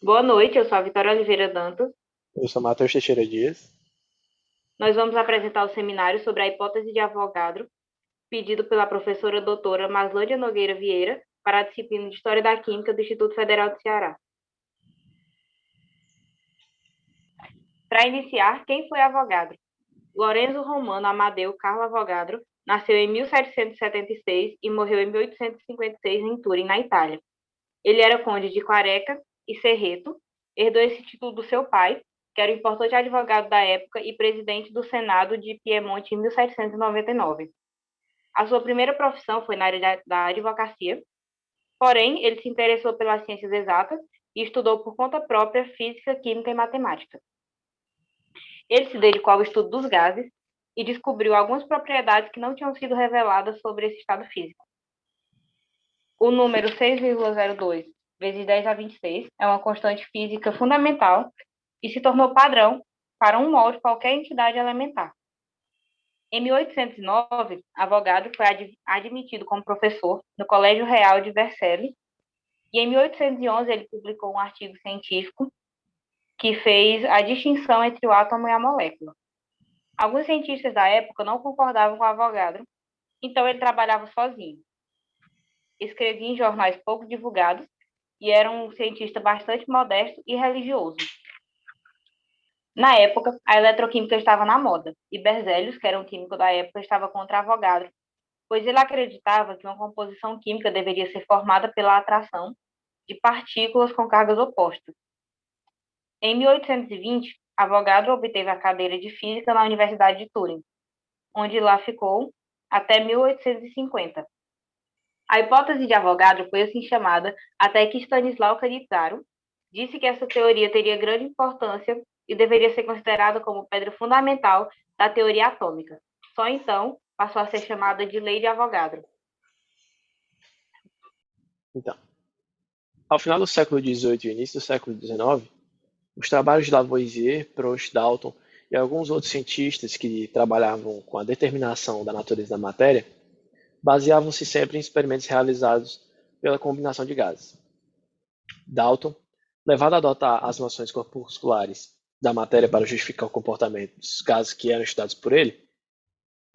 Boa noite, eu sou a Vitória Oliveira Dantas. Eu sou Matheus Teixeira Dias. Nós vamos apresentar o seminário sobre a hipótese de Avogadro, pedido pela professora doutora Maslândia Nogueira Vieira, para a disciplina de História da Química do Instituto Federal do Ceará. Para iniciar, quem foi Avogadro? Lorenzo Romano Amadeu Carlo Avogadro nasceu em 1776 e morreu em 1856 em Turim, na Itália. Ele era conde de Quareca e Cerreto, herdou esse título do seu pai, que era um importante advogado da época e presidente do Senado de Piemonte em 1799. A sua primeira profissão foi na área da advocacia, porém, ele se interessou pelas ciências exatas e estudou por conta própria física, química e matemática. Ele se dedicou ao estudo dos gases e descobriu algumas propriedades que não tinham sido reveladas sobre esse estado físico. O número 6,02 vezes 10 a 26 é uma constante física fundamental e se tornou padrão para um mol de qualquer entidade elementar. Em 1809, Avogadro foi admitido como professor no Colégio Real de Vercelli e em 1811 ele publicou um artigo científico que fez a distinção entre o átomo e a molécula. Alguns cientistas da época não concordavam com Avogadro, então ele trabalhava sozinho. Escrevia em jornais pouco divulgados e era um cientista bastante modesto e religioso. Na época, a eletroquímica estava na moda, e Berzelius, que era um químico da época, estava contra Avogadro, pois ele acreditava que uma composição química deveria ser formada pela atração de partículas com cargas opostas. Em 1820, Avogadro obteve a cadeira de física na Universidade de Turim, onde lá ficou até 1850. A hipótese de Avogadro foi assim chamada até que Stanislau Cannizzaro disse que essa teoria teria grande importância e deveria ser considerada como pedra fundamental da teoria atômica. Só então passou a ser chamada de Lei de Avogadro. Então, ao final do século XVIII e início do século XIX, os trabalhos de Lavoisier, Proust, Dalton e alguns outros cientistas que trabalhavam com a determinação da natureza da matéria baseavam-se sempre em experimentos realizados pela combinação de gases. Dalton, levado a adotar as noções corpusculares da matéria para justificar o comportamento dos gases que eram estudados por ele,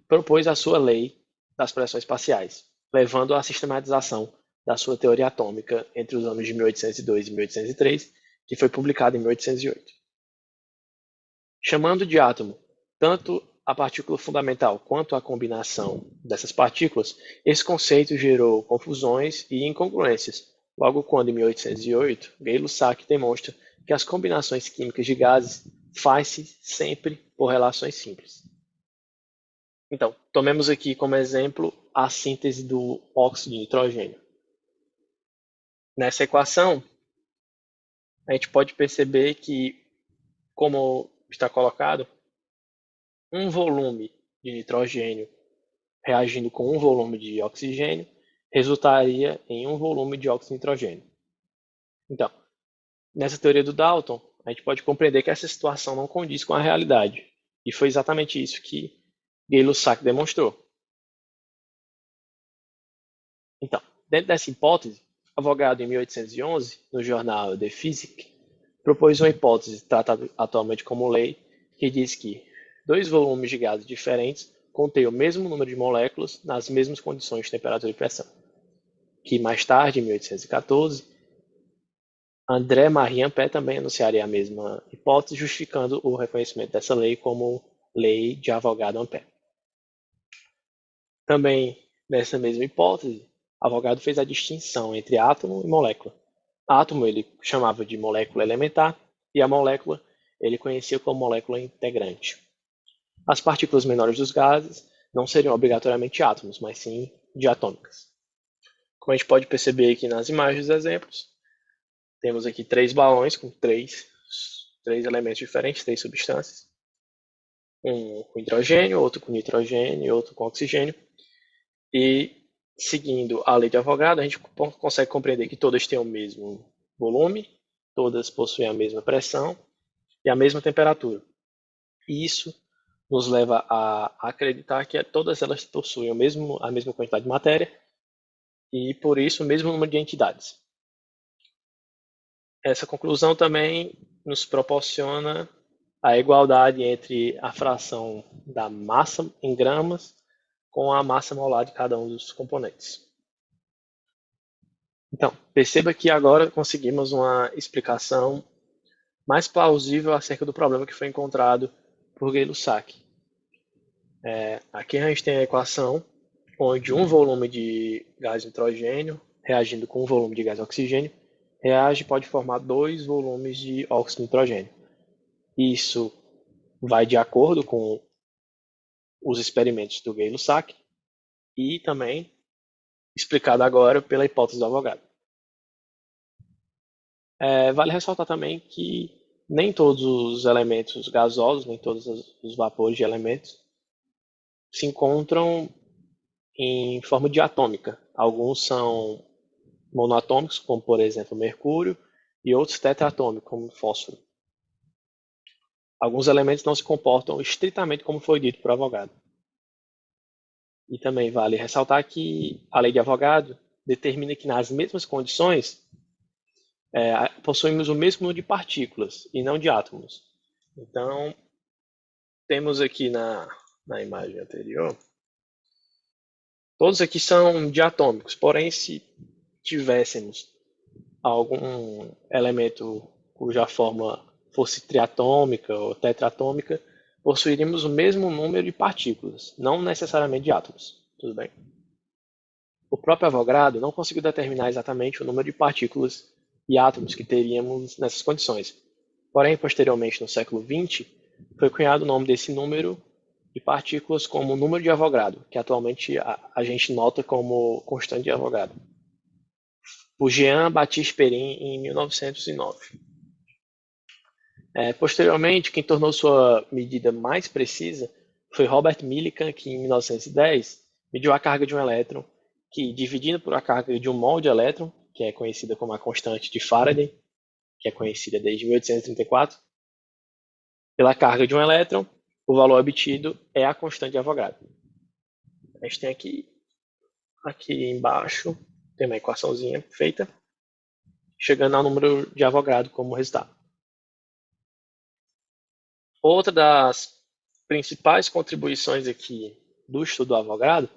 propôs a sua lei das pressões parciais, levando à sistematização da sua teoria atômica entre os anos de 1802 e 1803, que foi publicada em 1808. Chamando de átomo tanto a partícula fundamental quanto a combinação dessas partículas, esse conceito gerou confusões e incongruências, logo quando, em 1808, Gay-Lussac demonstra que as combinações químicas de gases faz-se sempre por relações simples. Então, tomemos aqui como exemplo a síntese do óxido de nitrogênio. Nessa equação, a gente pode perceber que, como está colocado, um volume de nitrogênio reagindo com um volume de oxigênio resultaria em um volume de óxido de nitrogênio. Então, nessa teoria do Dalton, a gente pode compreender que essa situação não condiz com a realidade. E foi exatamente isso que Gay-Lussac demonstrou. Então, dentro dessa hipótese, Avogadro, em 1811, no jornal The Physic, propôs uma hipótese tratada atualmente como lei, que diz que dois volumes de gases diferentes contêm o mesmo número de moléculas nas mesmas condições de temperatura e pressão. Que mais tarde, em 1814, André-Marie Ampère também anunciaria a mesma hipótese, justificando o reconhecimento dessa lei como lei de Avogadro-Ampère. Também, nessa mesma hipótese, Avogadro fez a distinção entre átomo e molécula. Átomo ele chamava de molécula elementar e a molécula ele conhecia como molécula integrante. As partículas menores dos gases não seriam obrigatoriamente átomos, mas sim diatômicas. Como a gente pode perceber aqui nas imagens dos exemplos, temos aqui três balões com três elementos diferentes, três substâncias. Um com hidrogênio, outro com nitrogênio e outro com oxigênio. E, seguindo a lei de Avogadro, a gente consegue compreender que todas têm o mesmo volume, todas possuem a mesma pressão e a mesma temperatura. E isso nos leva a acreditar que todas elas possuem a mesma quantidade de matéria e, por isso, o mesmo número de entidades. Essa conclusão também nos proporciona a igualdade entre a fração da massa em gramas com a massa molar de cada um dos componentes. Então, perceba que agora conseguimos uma explicação mais plausível acerca do problema que foi encontrado por Gay-Lussac. Aqui a gente tem a equação onde um volume de gás nitrogênio reagindo com um volume de gás oxigênio reage e pode formar dois volumes de óxido de nitrogênio. Isso vai de acordo com os experimentos do Gay-Lussac e também explicado agora pela hipótese do Avogadro. Vale ressaltar também que nem todos os elementos gasosos, nem todos os vapores de elementos se encontram em forma diatômica. Alguns são monoatômicos, como por exemplo mercúrio, e outros tetraatômicos, como fósforo. Alguns elementos não se comportam estritamente como foi dito por Avogadro. E também vale ressaltar que a lei de Avogadro determina que nas mesmas condições possuímos o mesmo número de partículas e não de átomos. Então, temos aqui na imagem anterior, todos aqui são diatômicos, porém se tivéssemos algum elemento cuja forma fosse triatômica ou tetraatômica, possuiríamos o mesmo número de partículas, não necessariamente de átomos. Tudo bem? O próprio Avogadro não conseguiu determinar exatamente o número de partículas e átomos que teríamos nessas condições. Porém, posteriormente, no século XX, foi cunhado o nome desse número de partículas como número de Avogadro, que atualmente a gente nota como constante de Avogadro, por Jean-Baptiste Perrin em 1909. Posteriormente, quem tornou sua medida mais precisa foi Robert Millikan, que em 1910 mediu a carga de um elétron, que dividindo por a carga de um mol de elétron, que é conhecida como a constante de Faraday, que é conhecida desde 1834, pela carga de um elétron, o valor obtido é a constante de Avogadro. A gente tem aqui embaixo, tem uma equaçãozinha feita, chegando ao número de Avogadro como resultado. Outra das principais contribuições aqui do estudo do Avogadro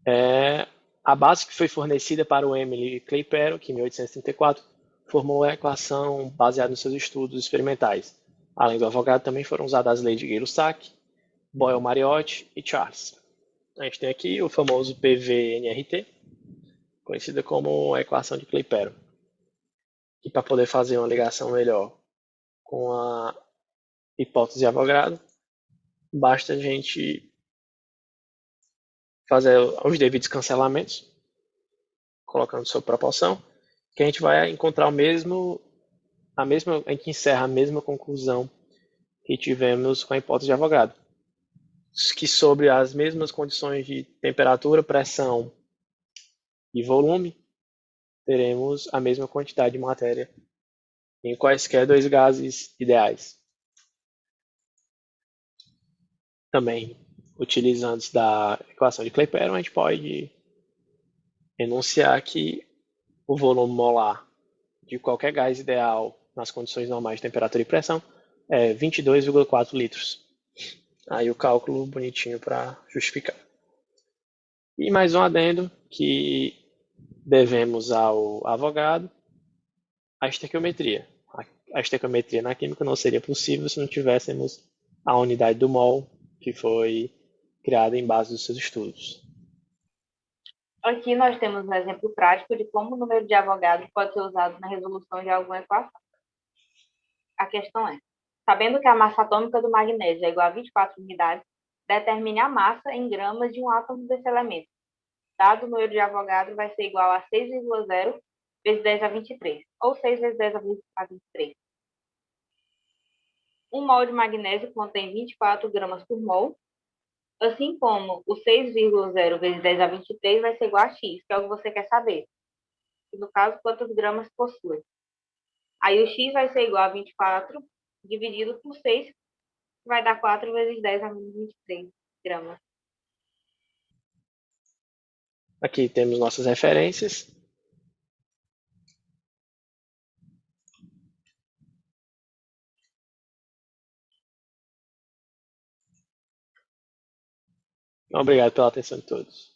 é a base que foi fornecida para o Emile Clapeyron, que em 1834 formou a equação baseada nos seus estudos experimentais. Além do Avogadro, também foram usadas as leis de Gay-Lussac, Boyle-Mariotte e Charles. A gente tem aqui o famoso PV-NRT, conhecida como a equação de Clapeyron. E para poder fazer uma ligação melhor com a hipótese de Avogadro, basta a gente fazer os devidos cancelamentos, colocando sua proporção, que a gente vai encontrar a gente encerra a mesma conclusão que tivemos com a hipótese de Avogadro, que sobre as mesmas condições de temperatura, pressão e volume, teremos a mesma quantidade de matéria em quaisquer dois gases ideais. Também, utilizando da equação de Clapeyron, a gente pode enunciar que o volume molar de qualquer gás ideal nas condições normais de temperatura e pressão é 22,4 litros. Aí o cálculo bonitinho para justificar. E mais um adendo que devemos ao Avogadro, a estequiometria. A estequiometria na química não seria possível se não tivéssemos a unidade do mol, que foi criada em base dos seus estudos. Aqui nós temos um exemplo prático de como o número de Avogadro pode ser usado na resolução de alguma equação. A questão é, sabendo que a massa atômica do magnésio é igual a 24 unidades, determine a massa em gramas de um átomo desse elemento. Dado o número de Avogadro vai ser igual a 6,0 vezes 10 a 23, ou 6 vezes 10 a 23. Um mol de magnésio contém 24 gramas por mol, assim como o 6,0 vezes 10 a 23 vai ser igual a x, que é o que você quer saber. E no caso, quantos gramas possui. Aí o x vai ser igual a 24 dividido por 6, que vai dar 4 vezes 10 a menos 23 gramas. Aqui temos nossas referências. Obrigado pela atenção de todos.